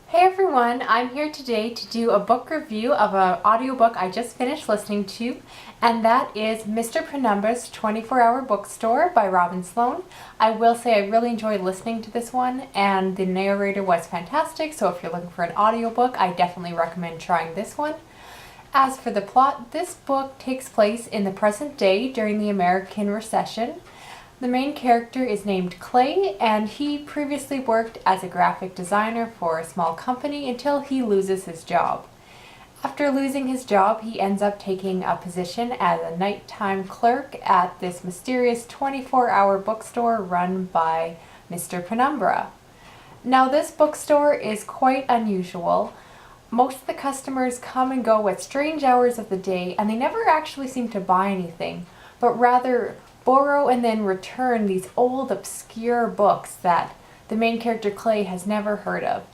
Hey everyone, I'm here today to do a book review of an audiobook I just finished listening to, and that is Mr. Penumbra's 24-Hour Bookstore by Sloan. I will say I really enjoyed listening to this one, and the narrator was fantastic, so if you're looking for an audiobook, I definitely recommend trying this one. As for the plot, this book takes place in the present day during the American recession. The main character is named Clay, and he previously worked as a graphic designer for a small company until he loses his job. After losing his job, he ends up taking a position as a nighttime clerk at this mysterious 24-hour bookstore run by Mr. Penumbra. Now, this bookstore is quite unusual. Most of the customers come and go at strange hours of the day, and they never actually seem to buy anything, but rather borrow and then return these old, obscure books that the main character Clay has never heard of.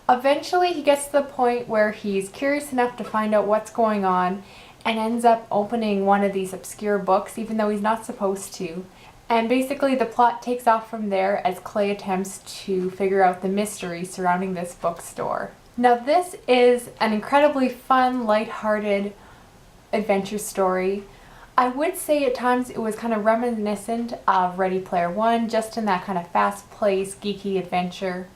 Eventually, he gets to the point where he's curious enough to find out what's going on and ends up opening one of these obscure books, even though he's not supposed to. And basically, the plot takes off from there as Clay attempts to figure out the mystery surrounding this bookstore. Now, this is an incredibly fun, lighthearted adventure story. I would say at times it was kind of reminiscent of Ready Player One, just in that kind of fast-paced, geeky adventure.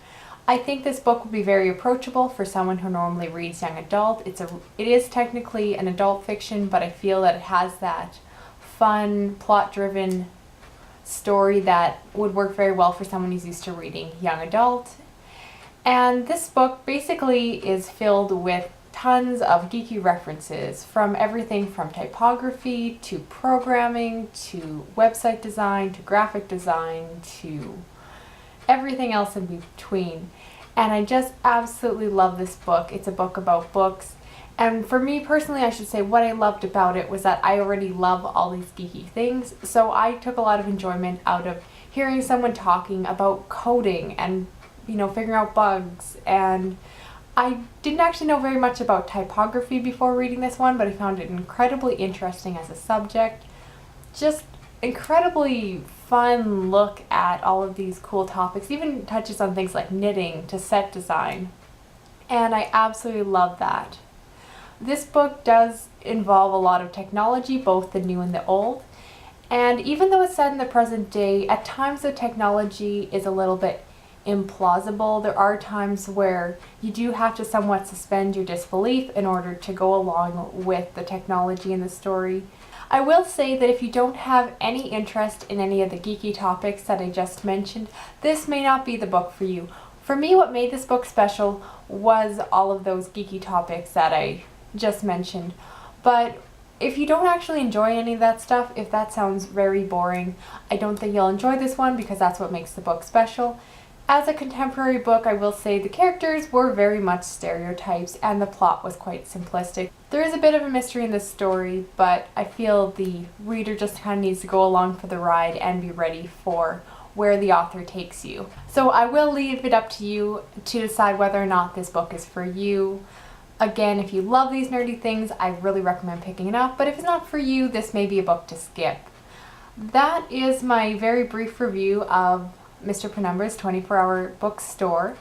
I think this book would be very approachable for someone who normally reads young adult. It is technically an adult fiction, but I feel that it has that fun, plot-driven story that would work very well for someone who's used to reading young adult. And this book basically is filled with tons of geeky references, from everything from typography to programming to website design to graphic design to everything else in between. And I just absolutely love this book. It's a book about books. And for me personally, I should say what I loved about it was that I already love all these geeky things. So I took a lot of enjoyment out of hearing someone talking about coding and, figuring out bugs. And I didn't actually know very much about typography before reading this one, but I found it incredibly interesting as a subject. Just incredibly fun look at all of these cool topics, even touches on things like knitting to set design. And I absolutely love that. This book does involve a lot of technology, both the new and the old. And even though it's set in the present day, at times the technology is a little bit implausible. There are times where you do have to somewhat suspend your disbelief in order to go along with the technology in the story. I will say that if you don't have any interest in any of the geeky topics that I just mentioned, this may not be the book for you. For me, what made this book special was all of those geeky topics that I just mentioned. But if you don't actually enjoy any of that stuff, if that sounds very boring, I don't think you'll enjoy this one, because that's what makes the book special. As a contemporary book, I will say the characters were very much stereotypes and the plot was quite simplistic. There is a bit of a mystery in this story, but I feel the reader just kind of needs to go along for the ride and be ready for where the author takes you. So I will leave it up to you to decide whether or not this book is for you. Again, if you love these nerdy things, I really recommend picking it up, but if it's not for you, this may be a book to skip. That is my very brief review of Mr. Penumbra's 24-Hour Bookstore.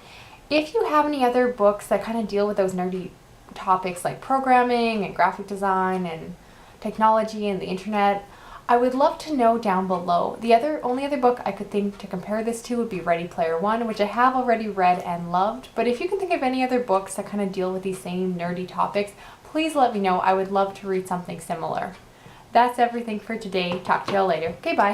If you have any other books that kind of deal with those nerdy topics like programming and graphic design and technology and the internet, I would love to know down below. The only other book I could think to compare this to would be Ready Player One, which I have already read and loved. But if you can think of any other books that kind of deal with these same nerdy topics, please let me know. I would love to read something similar. That's everything for today. Talk to y'all later. Okay, bye.